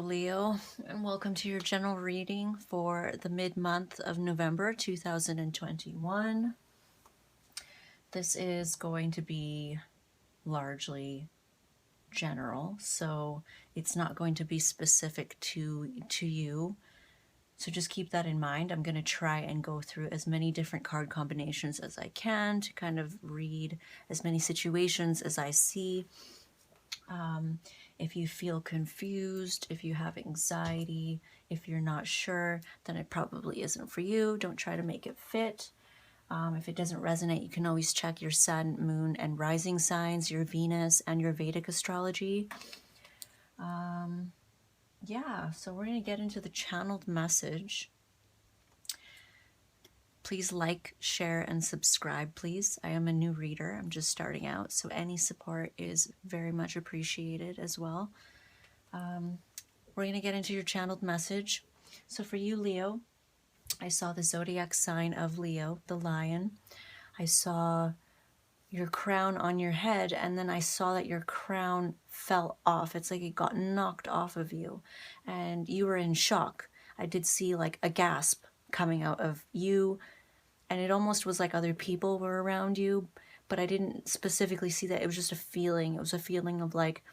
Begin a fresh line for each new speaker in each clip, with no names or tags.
Leo, and welcome to your general reading for the mid-month of November 2021. This is going to be largely general, so it's not going to be specific to you. So just keep that in mind. I'm going to try and go through as many different card combinations as I can to kind of read as many situations as I see. If you feel confused, if you have anxiety, if you're not sure, then it probably isn't for you. Don't try to make it fit. If it doesn't resonate, you can always check your sun, moon, and rising signs, your Venus, and your Vedic astrology. Yeah, so we're going to get into the channeled message. Please like, share, and subscribe, please. I am a new reader. I'm just starting out, so any support is very much appreciated as well. We're going to get into your channeled message. So for you, Leo, I saw the zodiac sign of Leo, the lion. I saw your crown on your head, and then I saw that your crown fell off. It's like it got knocked off of you, and you were in shock. I did see like a gasp coming out of you, and it almost was like other people were around you, but I didn't specifically see that. It was just a feeling. It was a feeling of like,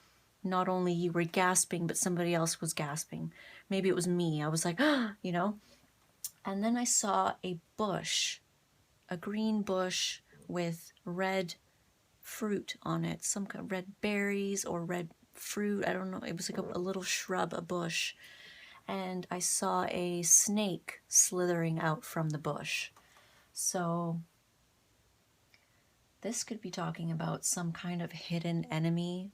not only you were gasping, but somebody else was gasping. Maybe it was me. I was like, you know? And then I saw a bush, a green bush with red fruit on it, some kind of red berries or red fruit. I don't know. It was like a little shrub, a bush. And I saw a snake slithering out from the bush. So this could be talking about some kind of hidden enemy.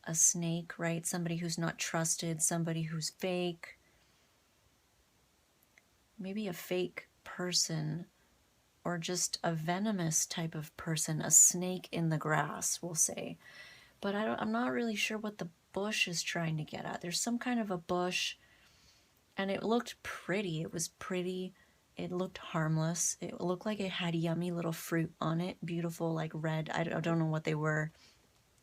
A snake, right? Somebody who's not trusted, somebody who's fake. Maybe a fake person, or just a venomous type of person, a snake in the grass, we'll say. But I'm not really sure what the bush is trying to get at. There's some kind of a bush, and it looked pretty. It was pretty. It looked harmless. It looked like it had yummy little fruit on it. Beautiful, like red. I don't know what they were.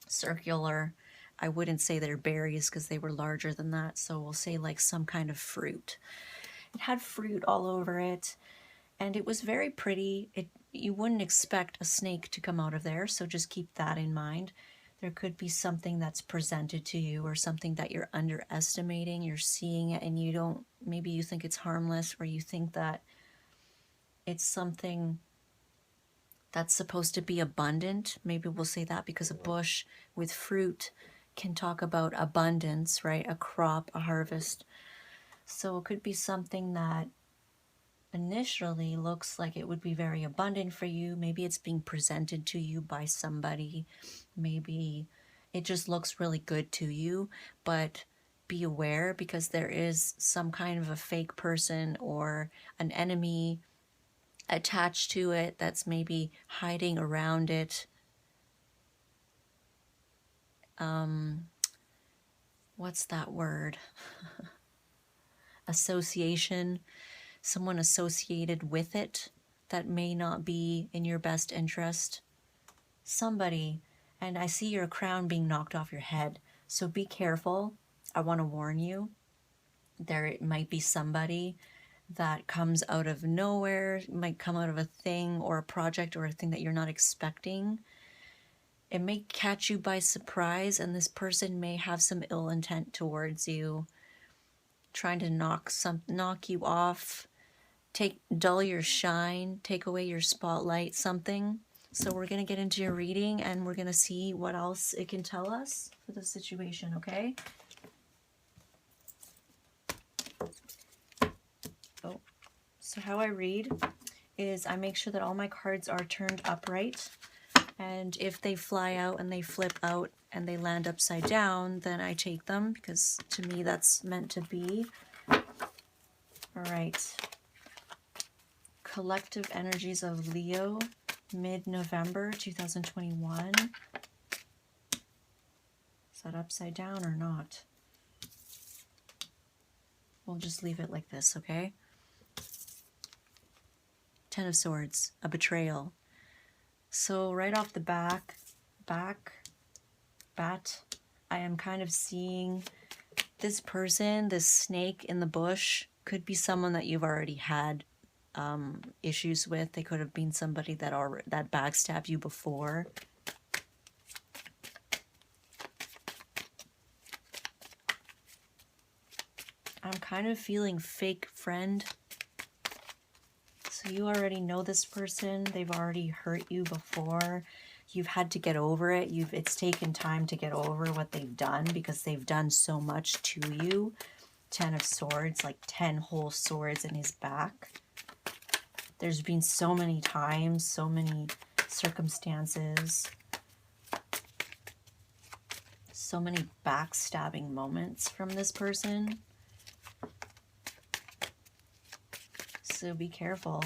Circular. I wouldn't say they're berries because they were larger than that. So we'll say like some kind of fruit. It had fruit all over it. And it was very pretty. You wouldn't expect a snake to come out of there. So just keep that in mind. There could be something that's presented to you, or something that you're underestimating. You're seeing it and you don't, maybe you think it's harmless, or you think that it's something that's supposed to be abundant. Maybe we'll say that because a bush with fruit can talk about abundance, right? A crop, a harvest. So it could be something that initially looks like it would be very abundant for you. Maybe it's being presented to you by somebody. Maybe it just looks really good to you, but be aware, because there is some kind of a fake person or an enemy attached to it that's maybe hiding around it. What's that word? Association. Someone associated with it that may not be in your best interest. Somebody. And I see your crown being knocked off your head. So be careful. I want to warn you. There might be somebody that comes out of nowhere, might come out of a thing or a project or a thing that you're not expecting. It may catch you by surprise, and this person may have some ill intent towards you, trying to knock you off, dull your shine, take away your spotlight, something. So we're going to get into your reading, and we're going to see what else it can tell us for the situation, okay? Oh, so how I read is I make sure that all my cards are turned upright. And if they fly out and they flip out and they land upside down, then I take them, because to me that's meant to be. All right. Collective energies of Leo, mid-November 2021. Is that upside down or not? We'll just leave it like this, okay? Ten of Swords, a betrayal. So right off the bat, I am kind of seeing This person, this snake in the bush, could be someone that you've already had issues with. They could have been somebody that backstabbed you before. I'm kind of feeling fake friend. So you already know this person. They've already hurt you before. You've had to get over it. It's taken time to get over what they've done because they've done so much to you. 10 of Swords, like 10 whole swords in his back. There's been so many times, so many circumstances, so many backstabbing moments from this person. So be careful.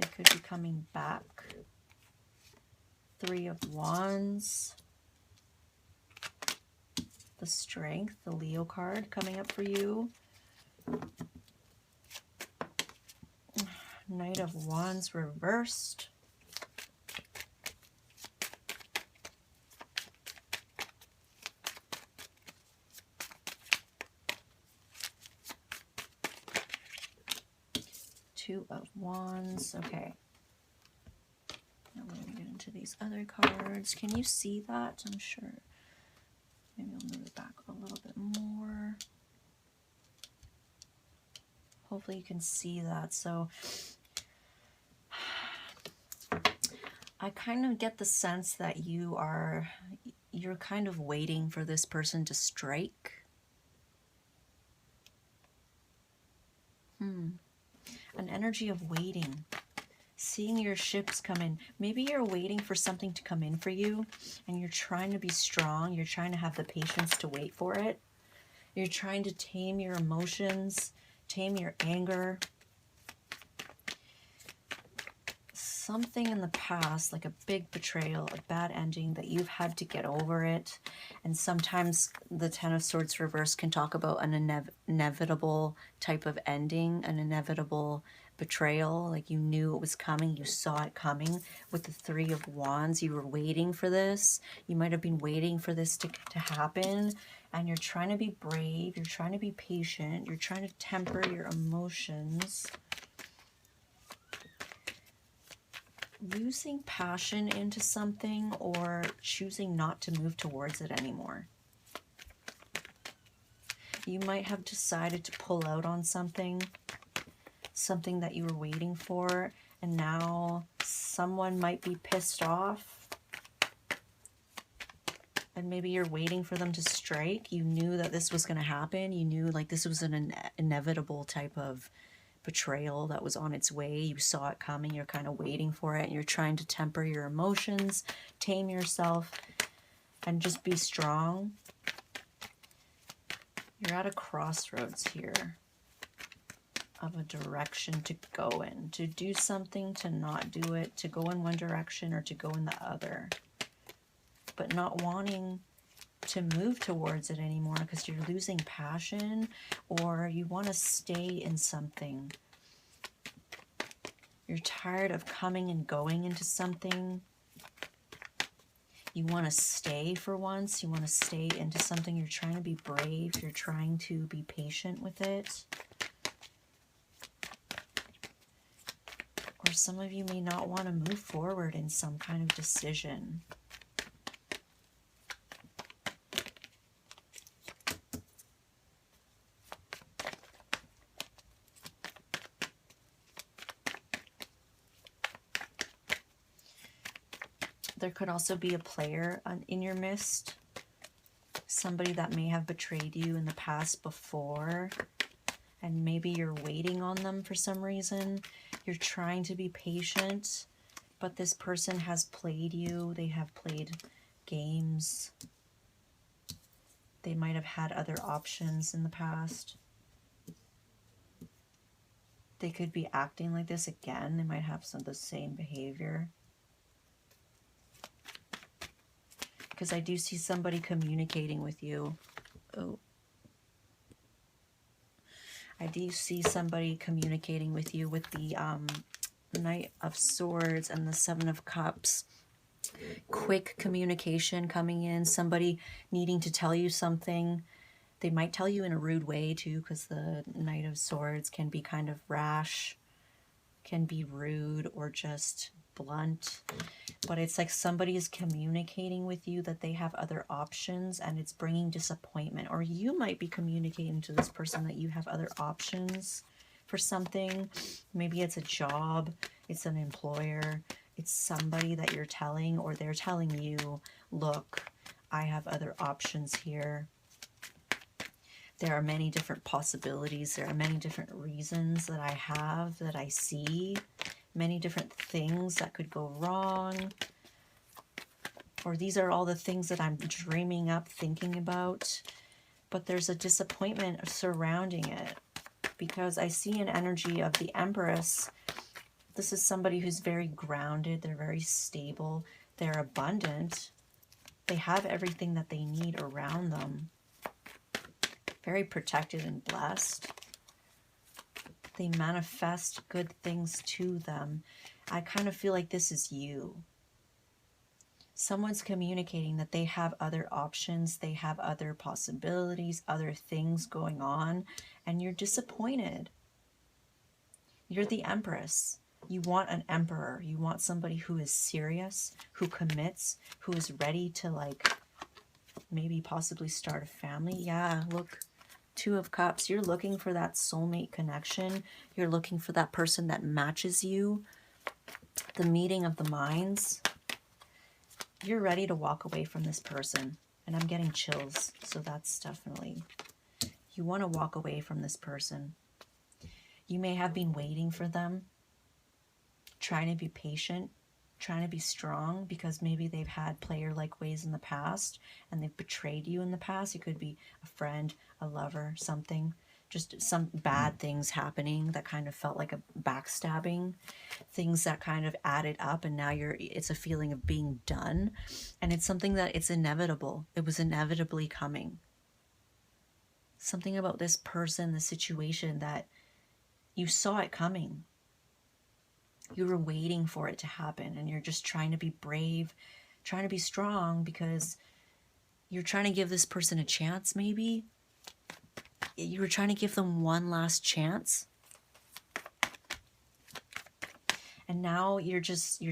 They could be coming back. 3 of Wands. The Strength, the Leo card coming up for you. Knight of Wands reversed. Two of Wands. Okay. Now we're going to get into these other cards. Can you see that? I'm sure. Maybe I'll move it back a little bit more. Hopefully you can see that. So I kind of get the sense that you're kind of waiting for this person to strike. An energy of waiting. Seeing your ships come in. Maybe you're waiting for something to come in for you and you're trying to be strong. You're trying to have the patience to wait for it. You're trying to tame your emotions, tame your anger. Something in the past, like a big betrayal, a bad ending that you've had to get over it. And sometimes the 10 of Swords reverse can talk about an inevitable type of ending, an inevitable betrayal. Like you knew it was coming, you saw it coming. With the 3 of Wands, you were waiting for this. You might have been waiting for this to happen. And you're trying to be brave, you're trying to be patient, you're trying to temper your emotions. Losing passion into something or choosing not to move towards it anymore. You might have decided to pull out on something that you were waiting for, and now someone might be pissed off. And maybe you're waiting for them to strike. You knew that this was going to happen. You knew like this was an inevitable type of betrayal that was on its way. You saw it coming. You're kind of waiting for it. And you're trying to temper your emotions, tame yourself, and just be strong. You're at a crossroads here of a direction to go in, to do something, to not do it, to go in one direction or to go in the other, but not wanting to move towards it anymore because you're losing passion or you want to stay in something. You're tired of coming and going into something. You want to stay for once. You want to stay into something. You're trying to be brave. You're trying to be patient with it. Or some of you may not want to move forward in some kind of decision. There could also be a player in your midst. Somebody that may have betrayed you in the past before. And maybe you're waiting on them for some reason. You're trying to be patient. But this person has played you. They have played games. They might have had other options in the past. They could be acting like this again. They might have some of the same behavior. Because I do see somebody communicating with you. Oh. I do see somebody communicating with you with the Knight of Swords and the 7 of Cups. quick communication coming in, somebody needing to tell you something. They might tell you in a rude way too, because the Knight of Swords can be kind of rash, can be rude, or just blunt. But it's like somebody is communicating with you that they have other options, and it's bringing disappointment. Or you might be communicating to this person that you have other options for something. Maybe it's a job, it's an employer, it's somebody that you're telling, or they're telling you, look, I have other options here. There are many different possibilities. There are many different reasons that I have, that I see. Many different things that could go wrong. Or these are all the things that I'm dreaming up, thinking about. But there's a disappointment surrounding it. Because I see an energy of the Empress. This is somebody who's very grounded. They're very stable. They're abundant. They have everything that they need around them. Very protected and blessed. They manifest good things to them. I kind of feel like this is you. Someone's communicating that they have other options, they have other possibilities, other things going on, and you're disappointed. You're the Empress. You want an emperor. You want somebody who is serious, who commits, who is ready to, like, maybe possibly start a family. Yeah, look. Two of Cups. You're looking for that soulmate connection. You're looking for that person that matches you. The meeting of the minds. You're ready to walk away from this person. And I'm getting chills. So that's definitely... You want to walk away from this person. You may have been waiting for them. Trying to be patient. Trying to be strong, because maybe they've had player-like ways in the past and they've betrayed you in the past. It could be a friend, a lover, something, just some bad things happening that kind of felt like a backstabbing, things that kind of added up, and now it's a feeling of being done, and it's something that it's inevitable. It was inevitably coming. Something about this person, the situation, that you saw it coming. You were waiting for it to happen, and you're just trying to be brave, trying to be strong, because you're trying to give this person a chance, maybe. You were trying to give them one last chance. And now you're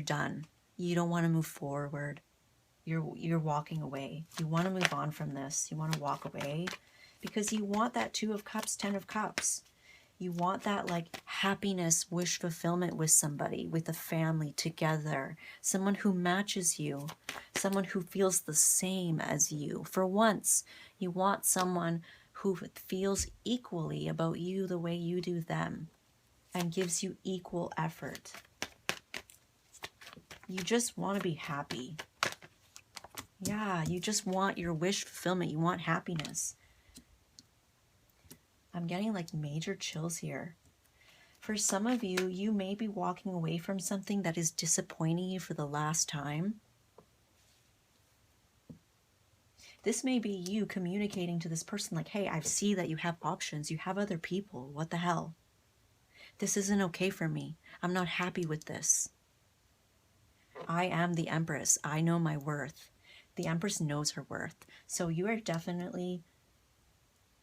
done. You don't want to move forward. You're walking away. You want to move on from this. You want to walk away because you want that 2 of Cups, 10 of Cups. You want that, like, happiness, wish fulfillment with somebody, with a family, together. Someone who matches you. Someone who feels the same as you. For once, you want someone who feels equally about you the way you do them. And gives you equal effort. You just want to be happy. Yeah, you just want your wish fulfillment. You want happiness. I'm getting like major chills here. For some of you, you may be walking away from something that is disappointing you for the last time. This may be you communicating to this person like, hey, I see that you have options. You have other people. What the hell? This isn't okay for me. I'm not happy with this. I am the Empress. I know my worth. The Empress knows her worth. So you are definitely...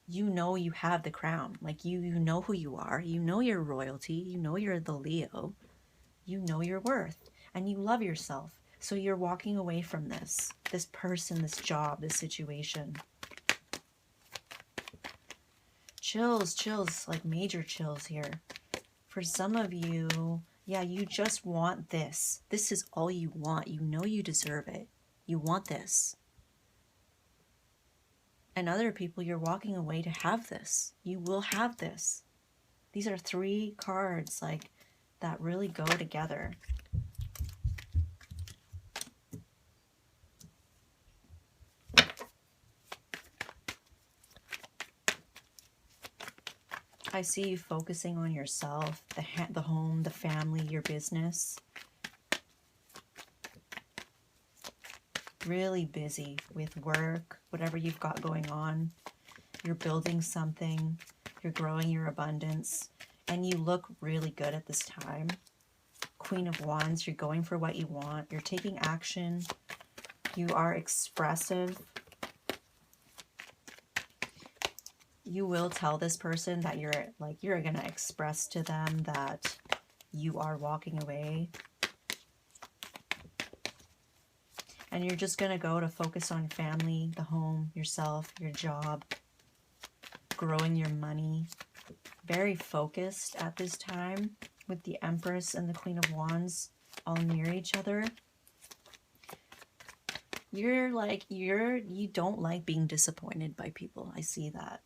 You know you have the crown. Like, you know who you are. You know your royalty. You know you're the Leo. You know your worth. And you love yourself. So you're walking away from this person, this job, this situation. Chills, like major chills here. For some of you, yeah, you just want this. This is all you want. You know you deserve it. You want this. And other people, you're walking away to have this. You will have this. These are 3 cards like that really go together. I see you focusing on yourself, the home, the family, your business. Really busy with work, whatever you've got going on. You're building something. You're growing your abundance. And you look really good at this time. Queen of Wands. You're going for what you want. You're taking action. You are expressive. You will tell this person that you're going to express to them that you are walking away. And you're just going to go to focus on family, the home, yourself, your job, growing your money. Very focused at this time with the Empress and the Queen of Wands all near each other. You don't like being disappointed by people. I see that.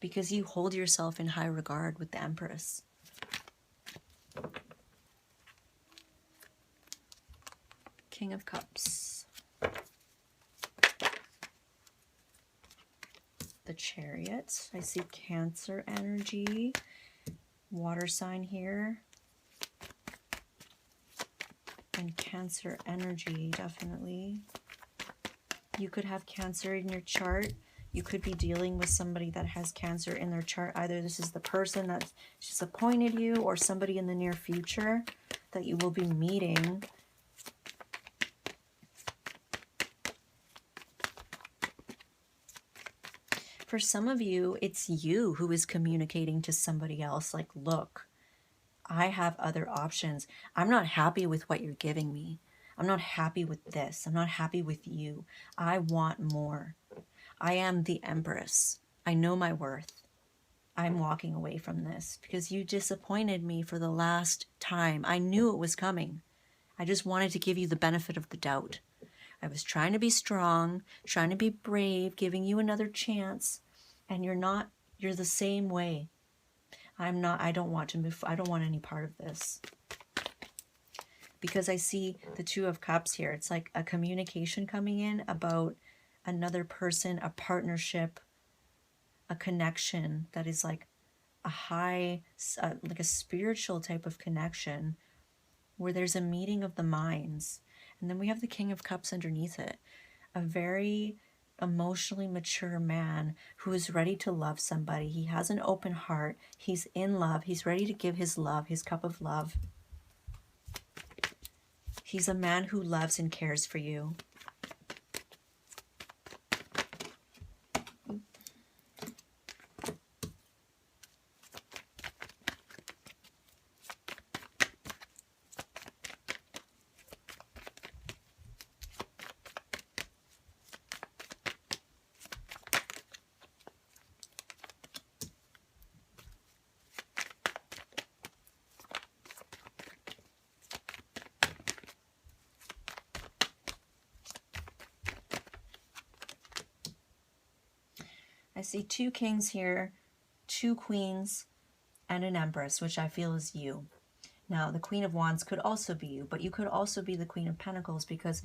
Because you hold yourself in high regard with the Empress. King of Cups. The Chariot. I see Cancer energy. Water sign here. And Cancer energy, definitely. You could have Cancer in your chart. You could be dealing with somebody that has Cancer in their chart. Either this is the person that's disappointed you or somebody in the near future that you will be meeting. For some of you, it's you who is communicating to somebody else like, look, I have other options. I'm not happy with what you're giving me. I'm not happy with this. I'm not happy with you. I want more. I am the Empress. I know my worth. I'm walking away from this because you disappointed me for the last time. I knew it was coming. I just wanted to give you the benefit of the doubt. I was trying to be strong, trying to be brave, giving you another chance, and you're not. You're the same way. I'm not. I don't want to move. I don't want any part of this. Because I see the Two of Cups here. It's like a communication coming in about another person, a partnership, a connection that is like a high, like a spiritual type of connection where there's a meeting of the minds. And then we have the King of Cups underneath it. A very emotionally mature man who is ready to love somebody. He has an open heart. He's in love. He's ready to give his love, his cup of love. He's a man who loves and cares for you. I see two kings here, two queens, and an empress, which I feel is you. Now, the Queen of Wands could also be you, but you could also be the Queen of Pentacles because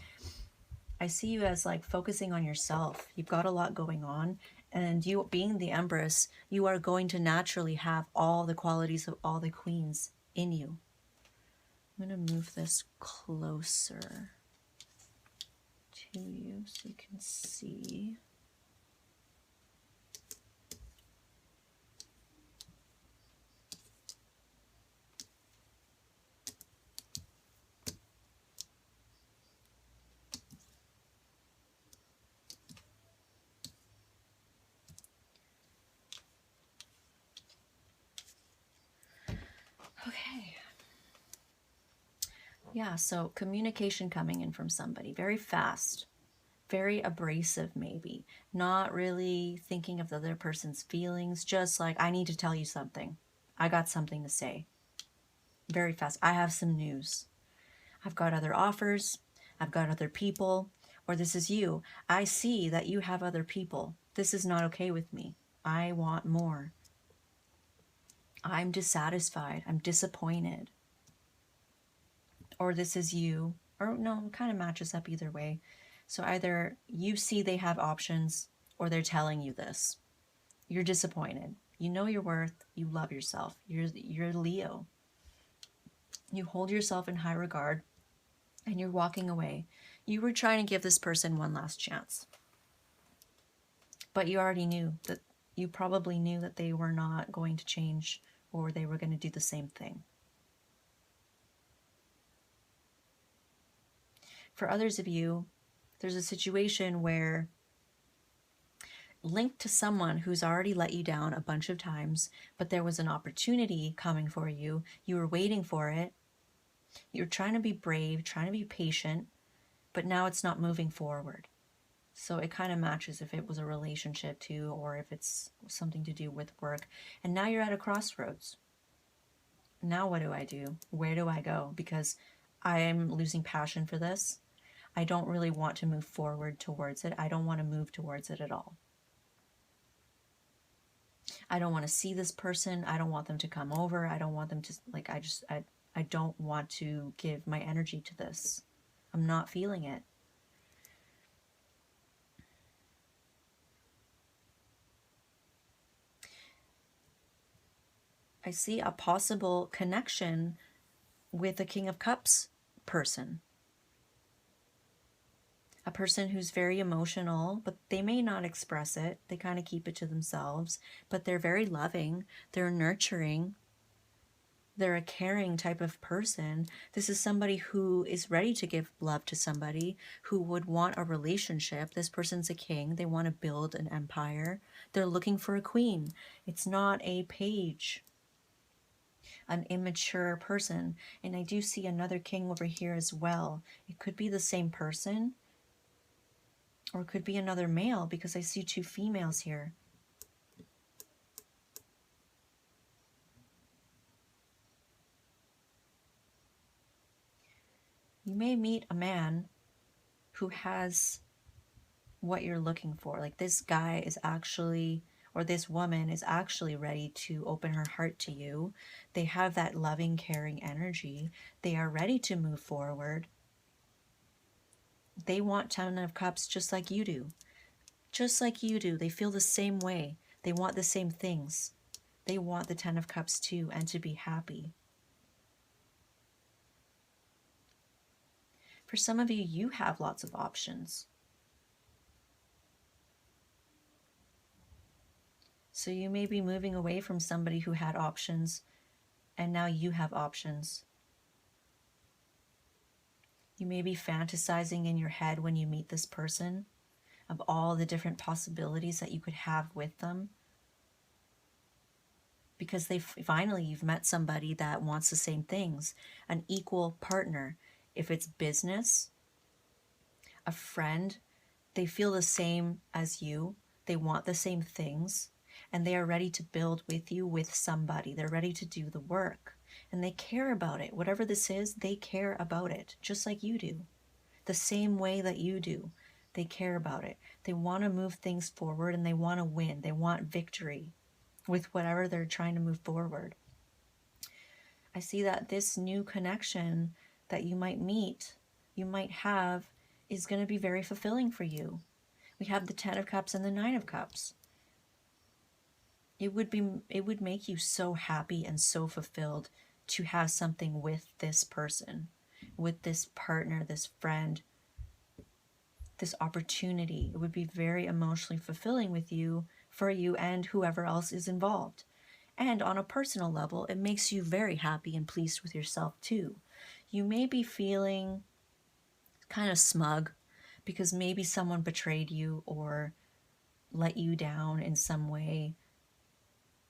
I see you as like focusing on yourself. You've got a lot going on, and you being the empress, you are going to naturally have all the qualities of all the queens in you. I'm going to move this closer to you so you can see. Okay. Yeah, so communication coming in from somebody very fast, very abrasive maybe, not really thinking of the other person's feelings, just like, I need to tell you something. I got something to say. Very fast. I have some news. I've got other offers. I've got other people. Or this is you. I see that you have other people. This is not okay with me. I want more. I'm dissatisfied. I'm disappointed. Or this is you. Or no, it kind of matches up either way. So either you see they have options or they're telling you this. You're disappointed. You know your worth. You love yourself. You're Leo. You hold yourself in high regard and you're walking away. You were trying to give this person one last chance. But you already knew that, you probably knew that they were not going to change or they were going to do the same thing. For others of you, there's a situation where linked to someone who's already let you down a bunch of times, but there was an opportunity coming for you. You were waiting for it. You're trying to be brave, trying to be patient, but now it's not moving forward. So it kind of matches if it was a relationship too, or if it's something to do with work. And now you're at a crossroads. Now what do I do? Where do I go? Because I am losing passion for this. I don't really want to move forward towards it. I don't want to move towards it at all. I don't want to see this person. I don't want them to come over. I don't want them to, like, I don't want to give my energy to this. I'm not feeling it. I see a possible connection with a King of Cups person. A person who's very emotional, but they may not express it. They kind of keep it to themselves, but they're very loving. They're nurturing. They're a caring type of person. This is somebody who is ready to give love to somebody, who would want a relationship. This person's a king. They want to build an empire. They're looking for a queen. It's not a page, an immature person. And I do see another king over here as well. It could be the same person, or it could be another male, because I see two females here. You may meet a man who has what you're looking for. Like, this guy is actually, or this woman is actually ready to open her heart to you. They have that loving, caring energy. They are ready to move forward. They want 10 of Cups just like you do. Just like you do. They feel the same way. They want the same things. They want the 10 of Cups too, and to be happy. For some of you, you have lots of options. So you may be moving away from somebody who had options, and now you have options. You may be fantasizing in your head when you meet this person of all the different possibilities that you could have with them. Because finally you've met somebody that wants the same things, an equal partner. If it's business, a friend, they feel the same as you. They want the same things, and they are ready to build with you, with somebody. They're ready to do the work, and they care about it. Whatever this is, they care about it, just like you do. The same way that you do. They care about it. They want to move things forward, and they want to win. They want victory with whatever they're trying to move forward. I see that this new connection that you might meet, you might have, is going to be very fulfilling for you. We have the 10 of Cups and the 9 of Cups. It would make you so happy and so fulfilled to have something with this person, with this partner, this friend, this opportunity. It would be very emotionally fulfilling with you, for you, and whoever else is involved. And on a personal level, it makes you very happy and pleased with yourself too. You may be feeling kind of smug because maybe someone betrayed you or let you down in some way,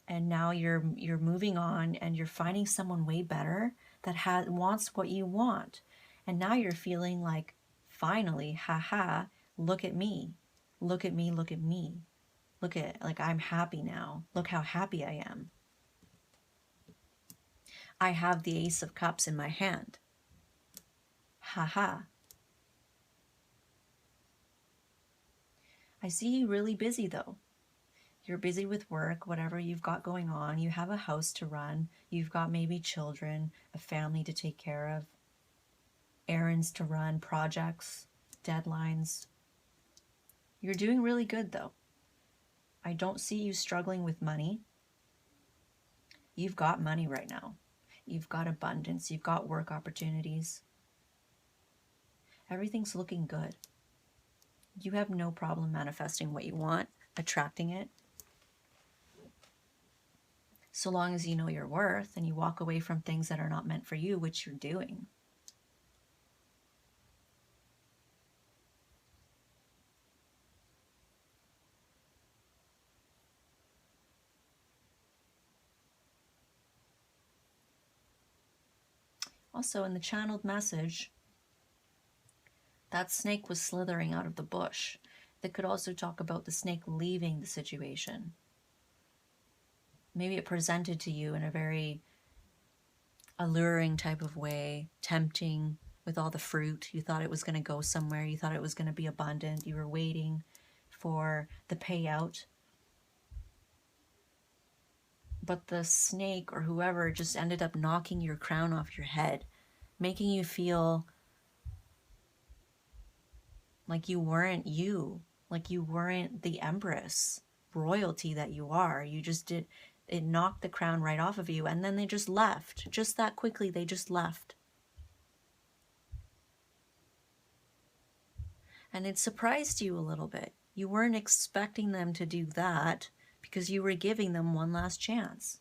and now you're moving on and you're finding someone way better that wants what you want, and now you're feeling like, finally, haha, look at me, look at me, look at me, look at, like, I'm happy now, look how happy I am. I have the Ace of Cups in my hand. Haha. I see you really busy though. You're busy with work, whatever you've got going on. You have a house to run. You've got maybe children, a family to take care of, errands to run, projects, deadlines. You're doing really good though. I don't see you struggling with money. You've got money right now. You've got abundance. You've got work opportunities. Everything's looking good. You have no problem manifesting what you want, attracting it. So long as you know your worth and you walk away from things that are not meant for you, which you're doing. Also, in the channeled message, that snake was slithering out of the bush. They could also talk about the snake leaving the situation. Maybe it presented to you in a very alluring type of way, tempting, with all the fruit. You thought it was going to go somewhere. You thought it was going to be abundant. You were waiting for the payout. But the snake or whoever just ended up knocking your crown off your head, making you feel like you weren't you, like you weren't the empress, royalty that you are. You just did, it knocked the crown right off of you, and then they just left. Just that quickly, they just left. And it surprised you a little bit. You weren't expecting them to do that because you were giving them one last chance.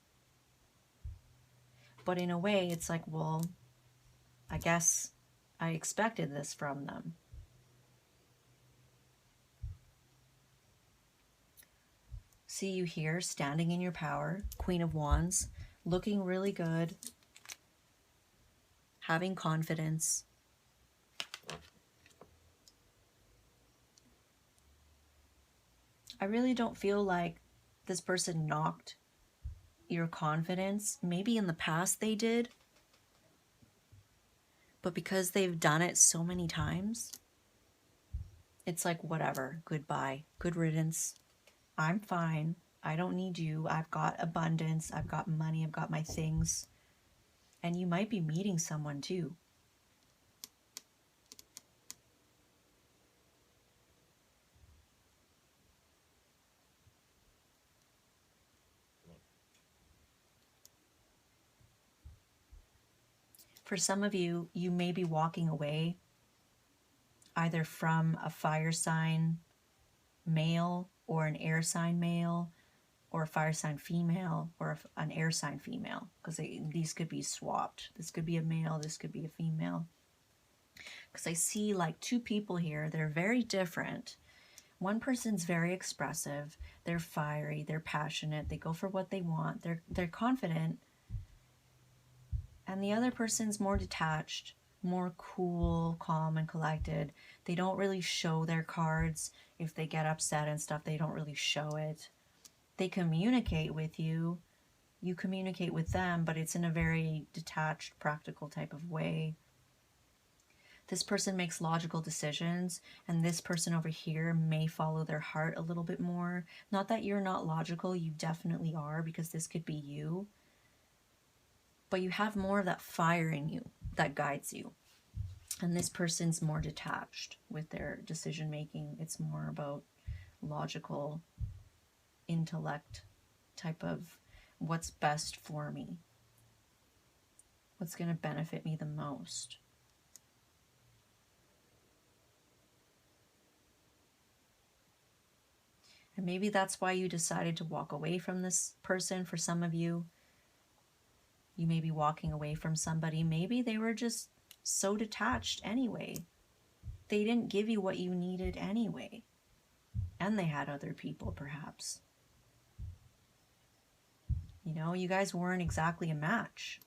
But in a way, it's like, well, I guess I expected this from them. See you here, standing in your power, Queen of Wands, looking really good, having confidence. I really don't feel like this person knocked your confidence. Maybe in the past they did, but because they've done it so many times, it's like, whatever, goodbye, good riddance. I'm fine. I don't need you. I've got abundance. I've got money. I've got my things. And you might be meeting someone too. For some of you, you may be walking away either from a fire sign male or an air sign male, or a fire sign female, or an air sign female, because these could be swapped. This could be a male, this could be a female. Because I see like two people here, they're very different. One person's very expressive, they're fiery, they're passionate, they go for what they want, they're confident. And the other person's more detached, more cool, calm, and collected. They don't really show their cards. If they get upset and stuff, they don't really show it. They communicate with you. You communicate with them, but it's in a very detached, practical type of way. This person makes logical decisions, and this person over here may follow their heart a little bit more. Not that you're not logical, you definitely are, because this could be you. But you have more of that fire in you that guides you. And this person's more detached with their decision making. It's more about logical, intellect type of what's best for me. What's going to benefit me the most. And maybe that's why you decided to walk away from this person. For some of you, you may be walking away from somebody. Maybe they were just so detached anyway. They didn't give you what you needed anyway. And they had other people, perhaps. You know, you guys weren't exactly a match.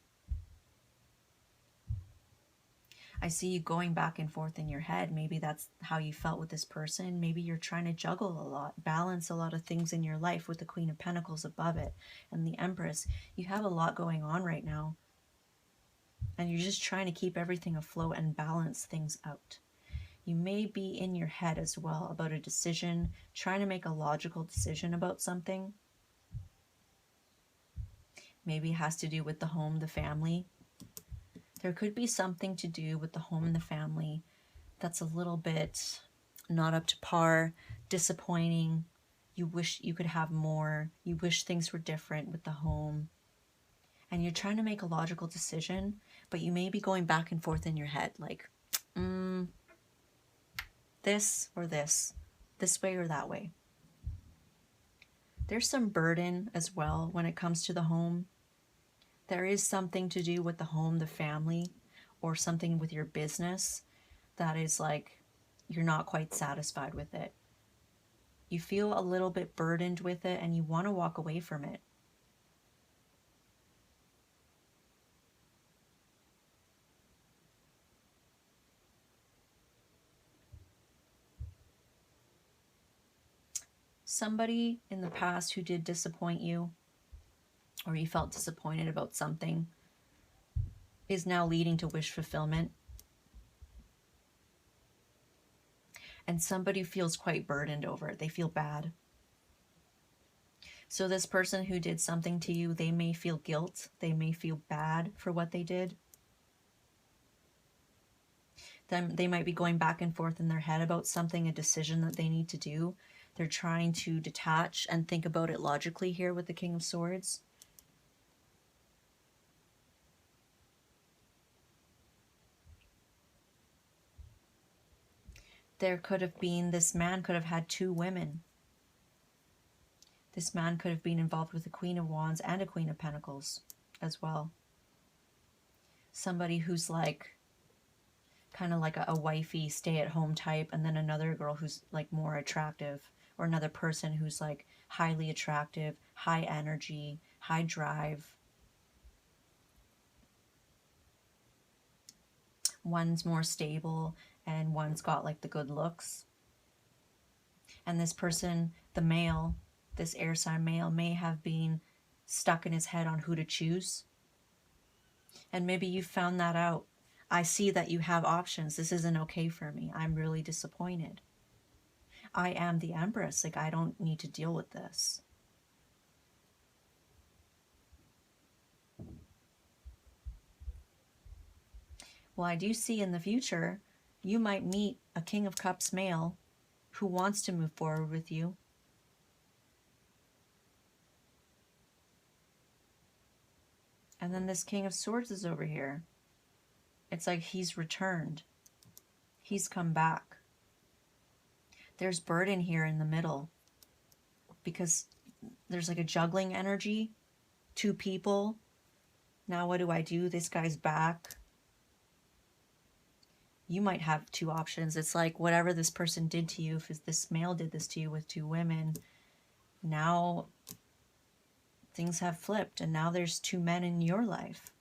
I see you going back and forth in your head. Maybe that's how you felt with this person. Maybe you're trying to juggle a lot, balance a lot of things in your life with the Queen of Pentacles above it and the Empress. You have a lot going on right now. And you're just trying to keep everything afloat and balance things out. You may be in your head as well about a decision, trying to make a logical decision about something. Maybe it has to do with the home, the family. There could be something to do with the home and the family that's a little bit not up to par, disappointing. You wish you could have more. You wish things were different with the home. And you're trying to make a logical decision, but you may be going back and forth in your head, like, this or this way or that way. There's some burden as well when it comes to the home. There is something to do with the home, the family, or something with your business that is like, you're not quite satisfied with it. You feel a little bit burdened with it and you want to walk away from it. somebody in the past who did disappoint you, or you felt disappointed about something, is now leading to wish fulfillment. And somebody feels quite burdened over it. They feel bad. So this person who did something to you, they may feel guilt. They may feel bad for what they did. Then they might be going back and forth in their head about something, a decision that they need to do. They're trying to detach and think about it logically here with the King of Swords. There could have been, this man could have had 2 women. This man could have been involved with a Queen of Wands and a Queen of Pentacles as well. Somebody who's like, kind of like a wifey, stay-at-home type, and then another girl who's like more attractive, or another person who's like highly attractive, high energy, high drive. One's more stable and one's got like the good looks. And this person, the male, this air sign male, may have been stuck in his head on who to choose. And maybe you found that out. I see that you have options. This isn't okay for me. I'm really disappointed. I am the Empress. Like, I don't need to deal with this. Well, I do see in the future, you might meet a King of Cups male who wants to move forward with you. And then this King of Swords is over here. It's like he's returned. He's come back. There's burden here in the middle because there's like a juggling energy. 2 people. Now what do I do? This guy's back. You might have 2 options. It's like whatever this person did to you, if this male did this to you with 2 women, now things have flipped and now there's 2 men in your life.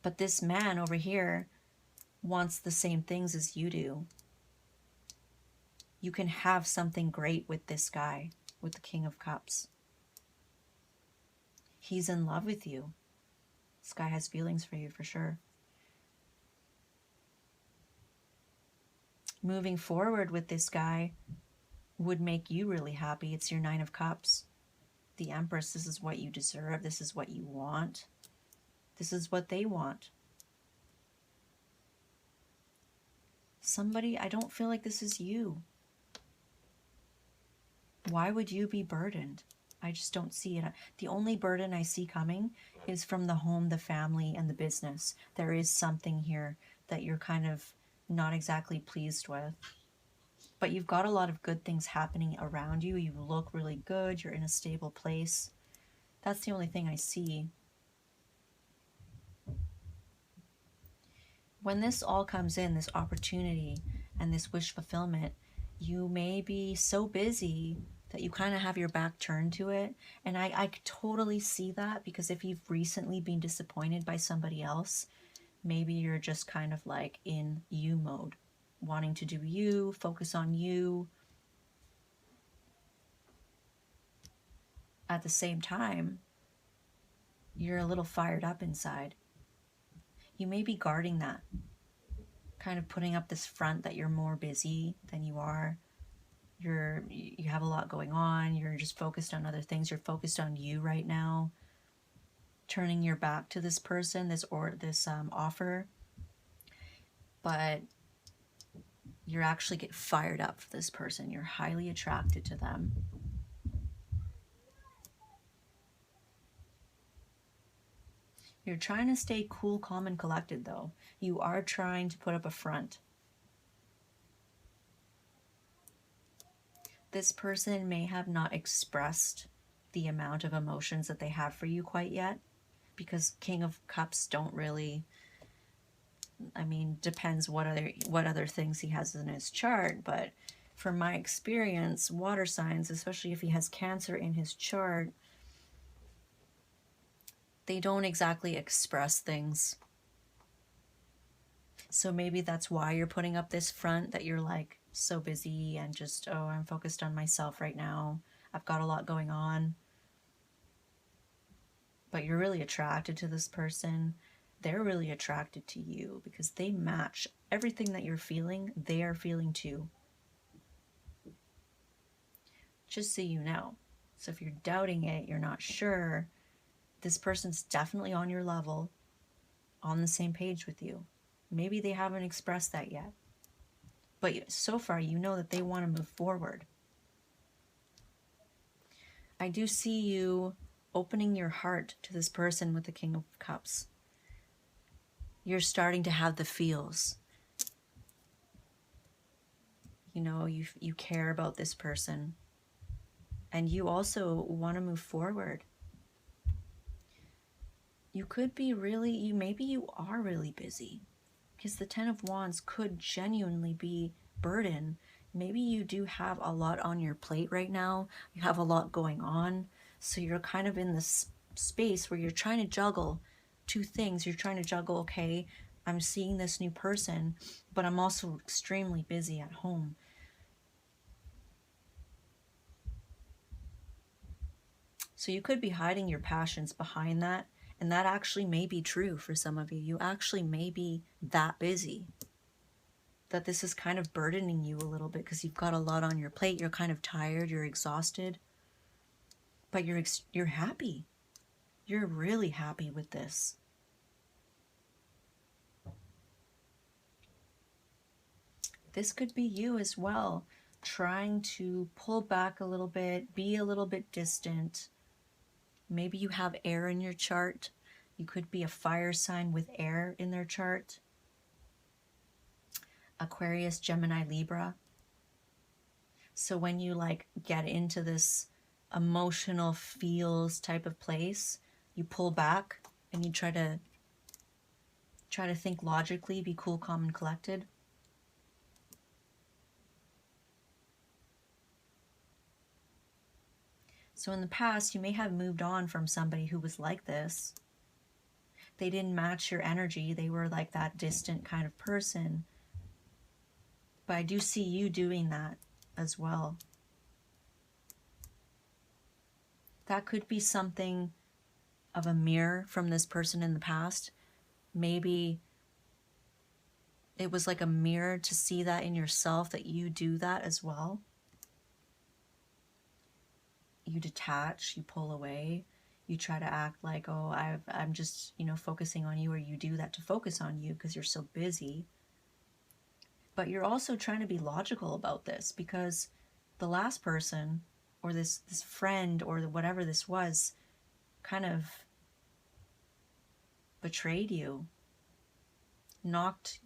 But this man over here wants the same things as you do. You can have something great with this guy, with the King of Cups. He's in love with you. This guy has feelings for you for sure. Moving forward with this guy would make you really happy. It's your 9 of Cups. The Empress, this is what you deserve. This is what you want. This is what they want. Somebody, I don't feel like this is you. Why would you be burdened? I just don't see it. The only burden I see coming is from the home, the family, and the business. There is something here that you're kind of not exactly pleased with. But you've got a lot of good things happening around you. You look really good. You're in a stable place. That's the only thing I see. When this all comes in, this opportunity and this wish fulfillment, you may be so busy that you kind of have your back turned to it. And I totally see that, because if you've recently been disappointed by somebody else, maybe you're just kind of like in you mode, wanting to do you, focus on you. At the same time, you're a little fired up inside. You may be guarding that, kind of putting up this front that you're more busy than you are. You have a lot going on. You're just focused on other things. You're focused on you right now. Turning your back to this person, this offer. But you're actually get fired up for this person. You're highly attracted to them. You're trying to stay cool, calm, and collected, though. You are trying to put up a front. This person may have not expressed the amount of emotions that they have for you quite yet, because King of Cups don't really, I mean, depends what other things he has in his chart, but from my experience, water signs, especially if he has Cancer in his chart, they don't exactly express things. So maybe that's why you're putting up this front, that you're like so busy and just, oh, I'm focused on myself right now. I've got a lot going on. But you're really attracted to this person. They're really attracted to you because they match everything that you're feeling, they are feeling too. Just so you know. So if you're doubting it, you're not sure, this person's definitely on your level, on the same page with you. Maybe they haven't expressed that yet. But so far, you know that they want to move forward. I do see you opening your heart to this person with the King of Cups. You're starting to have the feels. You know, you care about this person. And you also want to move forward. You could be really, maybe you are really busy. Because the Ten of Wands could genuinely be burden. Maybe you do have a lot on your plate right now. You have a lot going on. So you're kind of in this space where you're trying to juggle two things. You're trying to juggle, okay, I'm seeing this new person, but I'm also extremely busy at home. So you could be hiding your passions behind that. And that actually may be true for some of you. You actually may be that busy, that this is kind of burdening you a little bit because you've got a lot on your plate. You're kind of tired, you're exhausted, but you're happy. You're really happy with this. This could be you as well, trying to pull back a little bit, be a little bit distant. Maybe you have air in your chart. You could be a fire sign with air in their chart. Aquarius, Gemini, Libra. So when you like get into this emotional feels type of place, you pull back and you try to think logically, be cool, calm, and collected. So in the past, you may have moved on from somebody who was like this. They didn't match your energy. They were like that distant kind of person. But I do see you doing that as well. That could be something of a mirror from this person in the past. Maybe it was like a mirror to see that in yourself, that you do that as well. You detach, you pull away, you try to act like, oh, I'm just, focusing on you, or you do that to focus on you because you're so busy. But you're also trying to be logical about this, because the last person, or this friend, or whatever this was, kind of betrayed you, knocked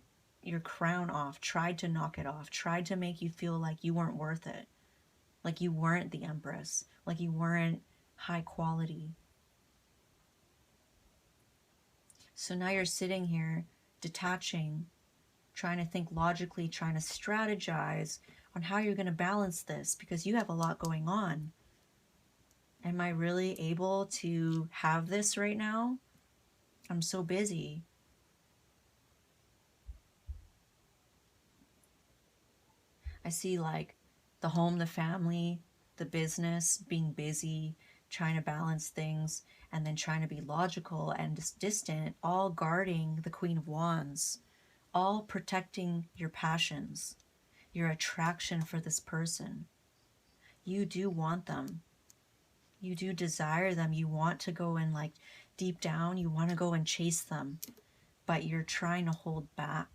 your crown off, tried to knock it off, tried to make you feel like you weren't worth it, like you weren't the Empress, like you weren't high quality. So now you're sitting here detaching, trying to think logically, trying to strategize on how you're going to balance this, because you have a lot going on. Am I really able to have this right now? I'm so busy. I see like the home, the family, the business, being busy, trying to balance things, and then trying to be logical and distant, all guarding the Queen of Wands, all protecting your passions, your attraction for this person. You do want them. You do desire them. You want to go and like deep down, you want to go and chase them, but you're trying to hold back.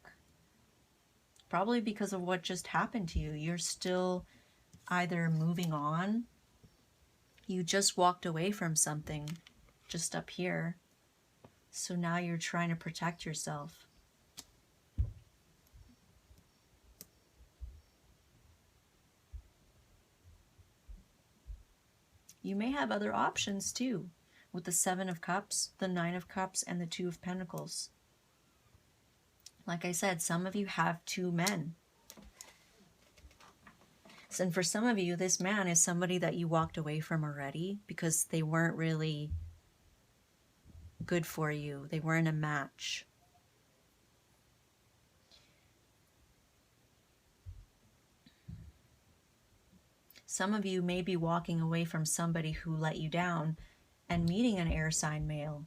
Probably because of what just happened to you. You're still either moving on, you just walked away from something just up here, so now you're trying to protect yourself. You may have other options too, with the Seven of Cups, the Nine of Cups, and the Two of Pentacles. Like I said, some of you have two men. And for some of you, this man is somebody that you walked away from already because they weren't really good for you. They weren't a match. Some of you may be walking away from somebody who let you down and meeting an air sign male.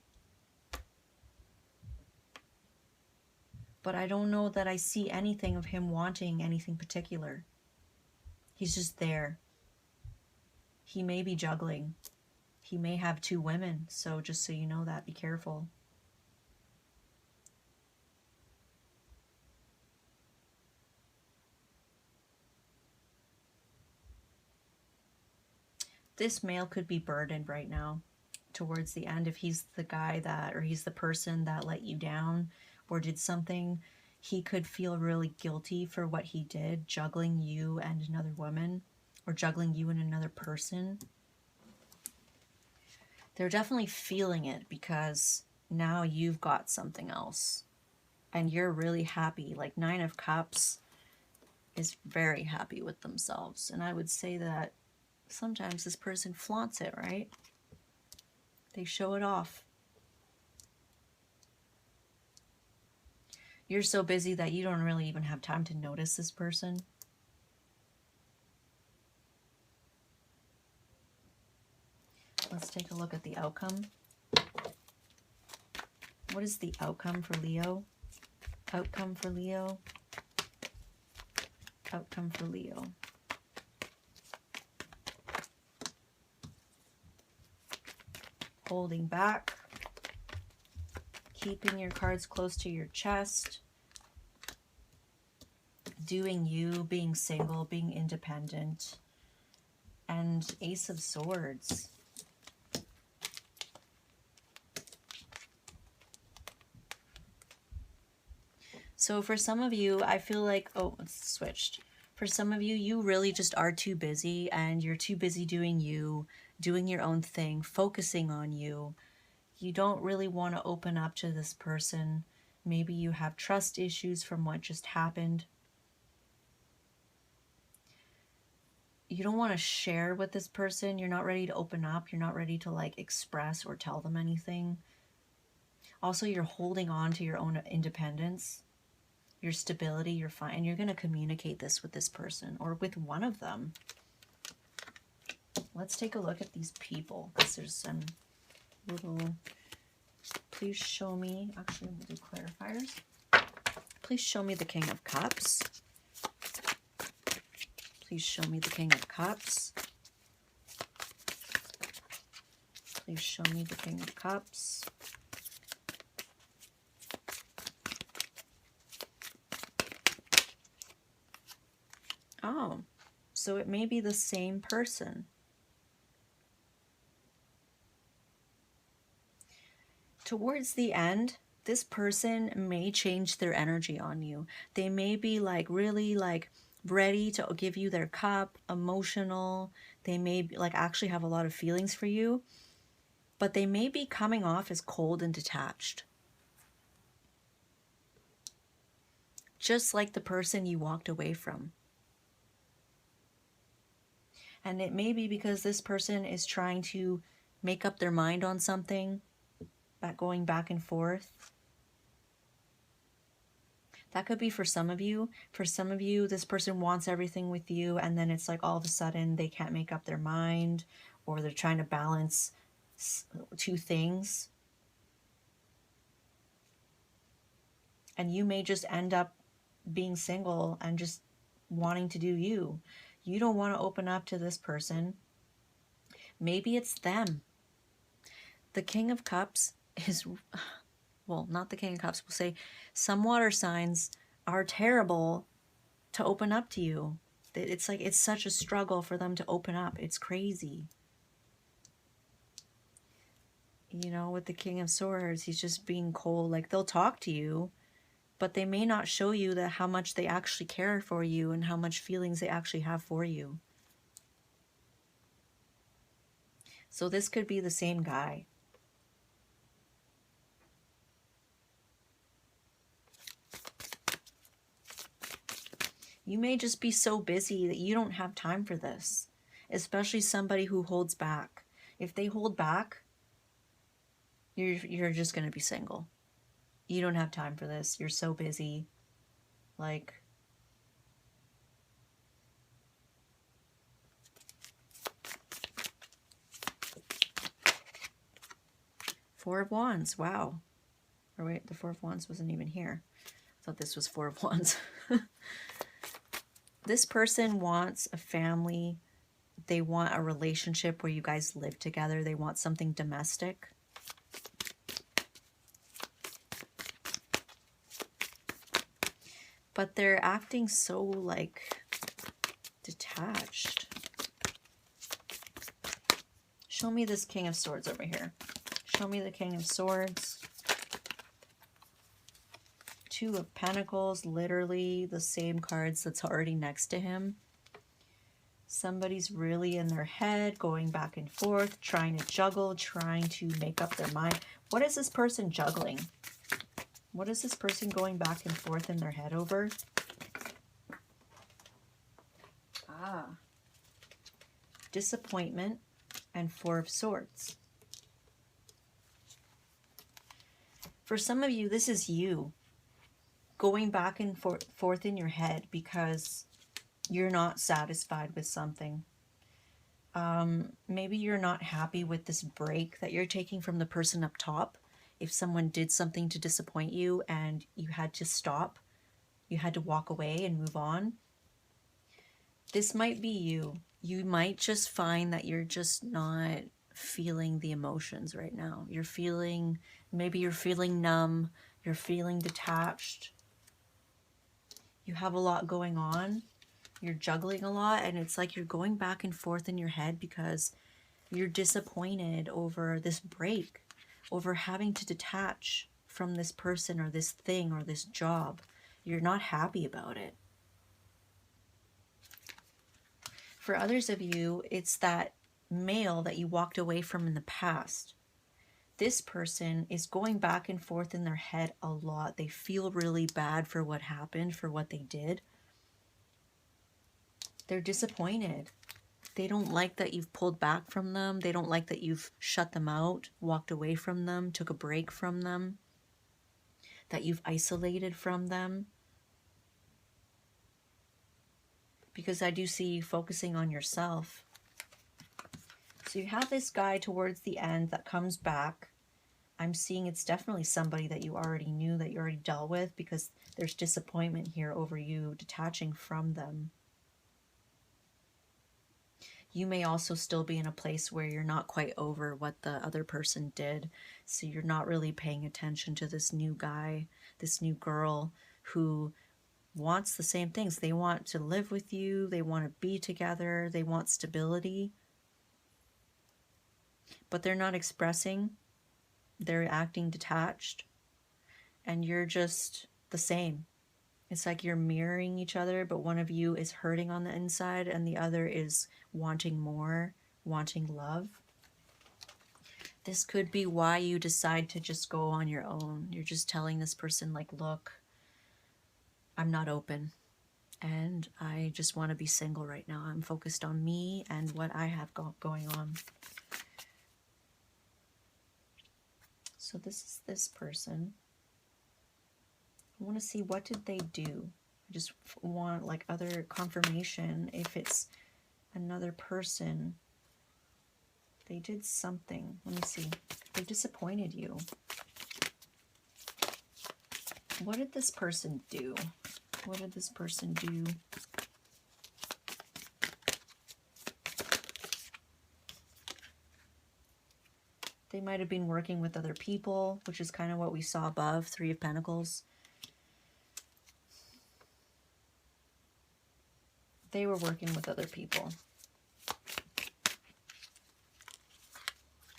But I don't know that I see anything of him wanting anything particular. He's just there. He may be juggling. He may have 2 women, so just so you know that, be careful. This male could be burdened right now towards the end if he's the guy that, or he's the person that let you down or did something. He could feel really guilty for what he did, juggling you and another woman, or juggling you and another person. They're definitely feeling it because now you've got something else and you're really happy. Like 9 of Cups is very happy with themselves. And I would say that sometimes this person flaunts it, right? They show it off. You're so busy that you don't really even have time to notice this person. Let's take a look at the outcome. What is the outcome for Leo? Outcome for Leo. Outcome for Leo. Holding back. Keeping your cards close to your chest. Doing you, being single, being independent. And Ace of Swords. So for some of you, I feel like, oh, it's switched. For some of you, you really just are too busy and you're too busy doing you, doing your own thing, focusing on you. You don't really want to open up to this person. Maybe you have trust issues from what just happened. You don't want to share with this person. You're not ready to open up. You're not ready to like express or tell them anything. Also, you're holding on to your own independence, your stability, you're fine. And you're going to communicate this with this person or with one of them. Let's take a look at these people because there's some little, please show me, actually we'll do clarifiers. Please show me the King of Cups. Please show me the King of Cups. Please show me the King of Cups. Oh, so it may be the same person. Towards the end, this person may change their energy on you. They may be like really like ready to give you their cup, emotional. They may be, like actually have a lot of feelings for you, but they may be coming off as cold and detached. Just like the person you walked away from. And it may be because this person is trying to make up their mind on something, going back and forth. That could be for some of you. For some of you, this person wants everything with you, and then it's like all of a sudden they can't make up their mind, or they're trying to balance 2 things. And you may just end up being single and just wanting to do you. You don't want to open up to this person. Maybe it's them. The King of Cups is, well, not the King of Cups. We'll say some water signs are terrible to open up to you. It's like, it's such a struggle for them to open up. It's crazy. You know, with the King of Swords, he's just being cold. Like, they'll talk to you, but they may not show you that how much they actually care for you and how much feelings they actually have for you. So this could be the same guy. You may just be so busy that you don't have time for this, especially somebody who holds back. If they hold back, you're just going to be single. You don't have time for this. You're so busy. Like, Four of Wands. Wow. Or wait, the Four of Wands wasn't even here. I thought this was Four of Wands. This person wants a family. They want a relationship where you guys live together. They want something domestic. But they're acting so, like, detached. Show me this King of Swords over here. Show me the King of Swords. Two of Pentacles, literally the same cards that's already next to him. Somebody's really in their head, going back and forth, trying to juggle, trying to make up their mind. What is this person juggling? What is this person going back and forth in their head over? Disappointment and Four of Swords. For some of you, this is you going back and forth in your head because you're not satisfied with something. Maybe you're not happy with this break that you're taking from the person up top. If someone did something to disappoint you and you had to stop, you had to walk away and move on. This might be you. You might just find that you're just not feeling the emotions right now. You're feeling, maybe you're feeling numb, you're feeling detached. You have a lot going on. You're juggling a lot, and it's like you're going back and forth in your head because you're disappointed over this break, over having to detach from this person or this thing or this job. You're not happy about it. For others of you, it's that male that you walked away from in the past. This person is going back and forth in their head a lot. They feel really bad for what happened, for what they did. They're disappointed. They don't like that you've pulled back from them. They don't like that you've shut them out, walked away from them, took a break from them, that you've isolated from them. Because I do see you focusing on yourself. So you have this guy towards the end that comes back. I'm seeing it's definitely somebody that you already knew, that you already dealt with, because there's disappointment here over you detaching from them. You may also still be in a place where you're not quite over what the other person did. So you're not really paying attention to this new guy, this new girl who wants the same things. They want to live with you. They want to be together. They want stability. But they're not expressing. They're acting detached. And you're just the same. It's like you're mirroring each other, but one of you is hurting on the inside and the other is wanting more, wanting love. This could be why you decide to just go on your own. You're just telling this person, like, look, I'm not open and I just want to be single right now. I'm focused on me and what I have going on. So this is this person. I want to see, what did they do? I just want like other confirmation. If it's another person, they did something. Let me see. They disappointed you. What did this person do? What did this person do? They might have been working with other people, which is kind of what we saw above, Three of Pentacles. They were working with other people.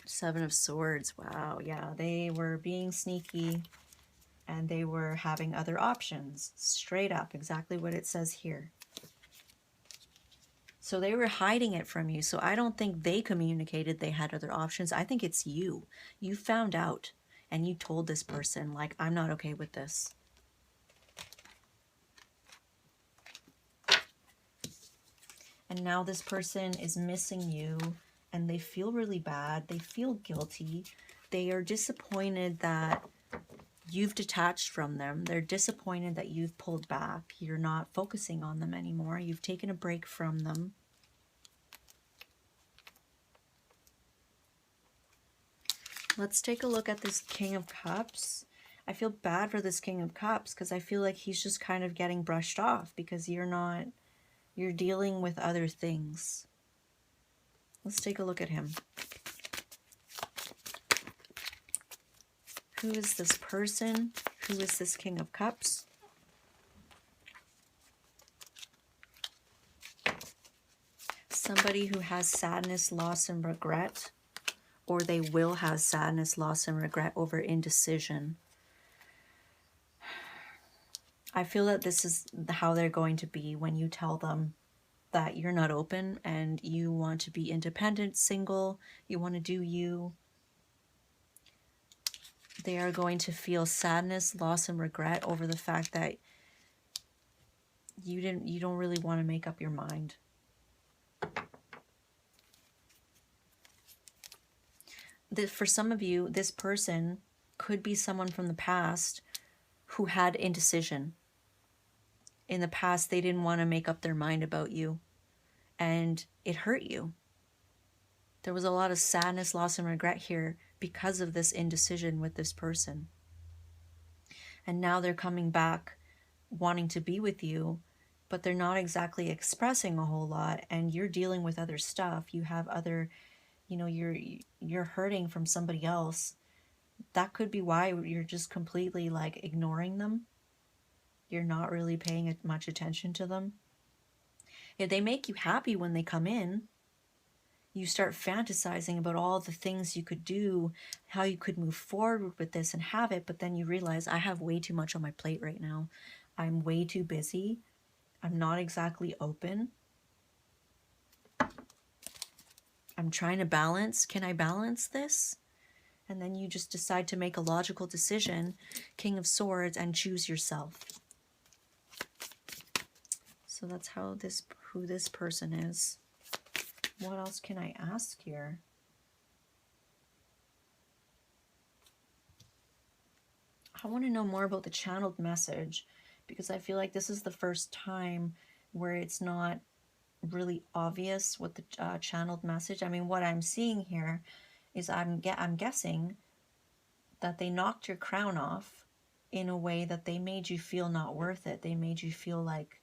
Seven of Swords. Wow, yeah. They were being sneaky and they were having other options. Straight up, exactly what it says here. So they were hiding it from you. So I don't think they communicated they had other options. I think it's you. You found out and you told this person, like, I'm not okay with this. And now this person is missing you and they feel really bad. They feel guilty. They are disappointed that you've detached from them. They're disappointed that you've pulled back. You're not focusing on them anymore. You've taken a break from them. Let's take a look at this King of Cups. I feel bad for this King of Cups because I feel like he's just kind of getting brushed off because you're dealing with other things. Let's take a look at him. Who is this person? Who is this King of Cups? Somebody who has sadness, loss, and regret. Or they will have sadness, loss, and regret over indecision. I feel that this is how they're going to be when you tell them that you're not open and you want to be independent, single, you want to do you. They are going to feel sadness, loss, and regret over the fact that you don't really want to make up your mind. For some of you, this person could be someone from the past who had indecision. In the past, they didn't want to make up their mind about you, and it hurt you. There was a lot of sadness, loss, and regret here because of this indecision with this person. And now they're coming back wanting to be with you, but they're not exactly expressing a whole lot, and you're dealing with other stuff. You have other, you know, you're hurting from somebody else. That could be why you're just completely like ignoring them. You're not really paying much attention to them. If they make you happy when they come in, you start fantasizing about all the things you could do, how you could move forward with this and have it, but then you realize I have way too much on my plate right now. I'm way too busy. I'm not exactly open. I'm trying to balance. Can I balance this? And then you just decide to make a logical decision, King of Swords, and choose yourself. So that's who this person is. What else can I ask here? I want to know more about the channeled message, because I feel like this is the first time where it's not really obvious what the channeled message. I mean, what I'm seeing here is I'm guessing that they knocked your crown off in a way that they made you feel not worth it. They made you feel like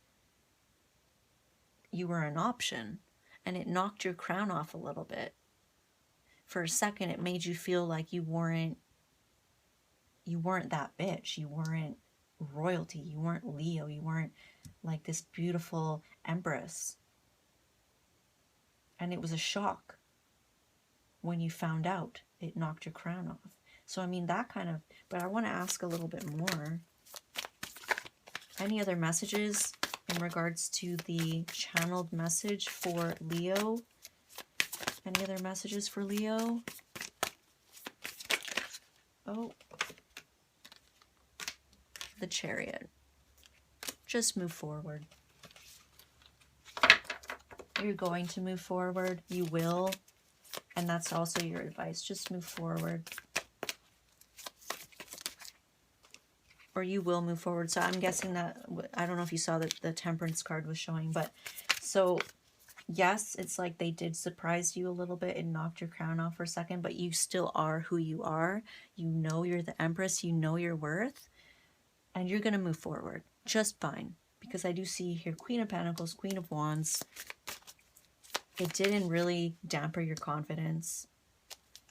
you were an option, and it knocked your crown off a little bit. For a second, it made you feel like you weren't that bitch. You weren't royalty. You weren't Leo. You weren't like this beautiful empress. And it was a shock when you found out it knocked your crown off. So, I mean, that kind of, but I want to ask a little bit more. Any other messages in regards to the channeled message for Leo? Any other messages for Leo? Oh. The Chariot. Just move forward. You're going to move forward. You will. And that's also your advice. Just move forward. Or you will move forward. So I'm guessing that, I don't know if you saw that the Temperance card was showing, but so yes, it's like they did surprise you a little bit and knocked your crown off for a second, but you still are who you are. You know you're the Empress. You know your worth. And you're going to move forward just fine. Because I do see here Queen of Pentacles, Queen of Wands. It didn't really damper your confidence.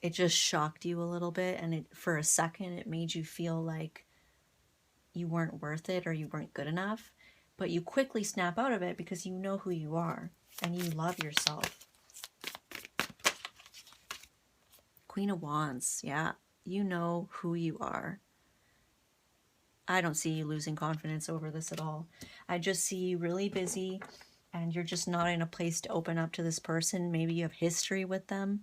It just shocked you a little bit. And for a second, it made you feel like you weren't worth it or you weren't good enough. But you quickly snap out of it because you know who you are. And you love yourself. Queen of Wands. Yeah. You know who you are. I don't see you losing confidence over this at all. I just see you really busy and you're just not in a place to open up to this person. Maybe you have history with them.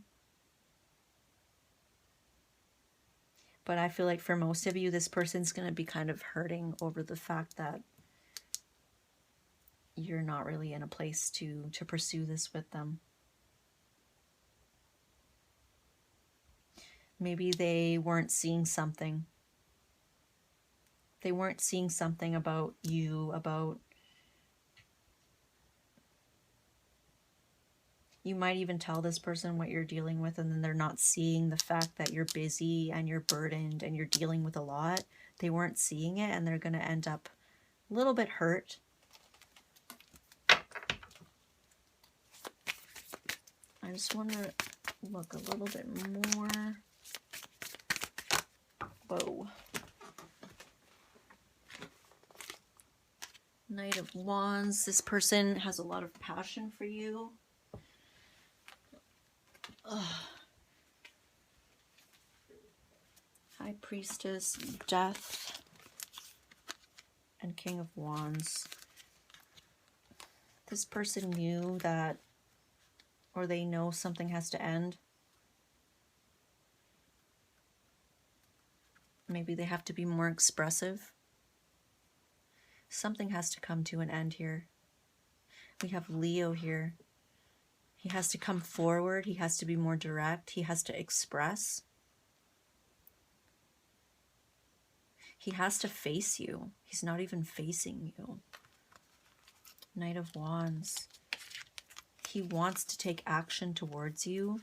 But I feel like for most of you, this person's going to be kind of hurting over the fact that you're not really in a place to pursue this with them. Maybe they weren't seeing something. They weren't seeing something about you, about You might even tell this person what you're dealing with, and then they're not seeing the fact that you're busy and you're burdened and you're dealing with a lot. They weren't seeing it, and they're going to end up a little bit hurt. I just want to look a little bit more. Whoa. Knight of Wands. This person has a lot of passion for you. Ugh. High Priestess, Death, and King of Wands. This person knew that, or they know something has to end. Maybe they have to be more expressive. Something has to come to an end here. We have Leo here. He has to come forward. He has to be more direct. He has to express. He has to face you. He's not even facing you. Knight of Wands. He wants to take action towards you.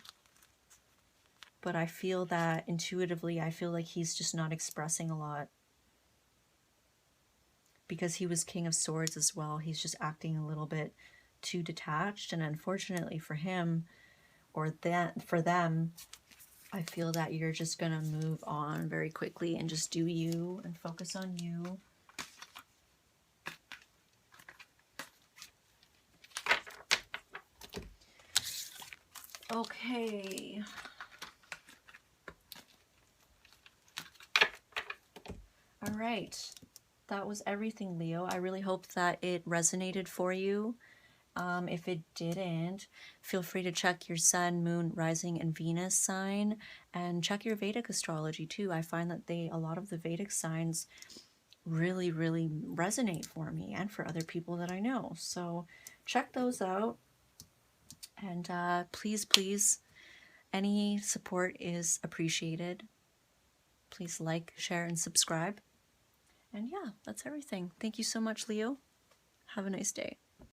But I feel that intuitively, I feel like he's just not expressing a lot. Because he was King of Swords as well, he's just acting a little bit too detached. And unfortunately for him, or that for them, I feel that you're just going to move on very quickly and just do you and focus on you. Okay. All right. That was everything, Leo. I really hope that it resonated for you. If it didn't, feel free to check your Sun, Moon, Rising, and Venus sign, and check your Vedic astrology too. I find that a lot of the Vedic signs really, really resonate for me and for other people that I know. So check those out. And please, please, any support is appreciated. Please like, share, and subscribe. And yeah, that's everything. Thank you so much, Leo. Have a nice day.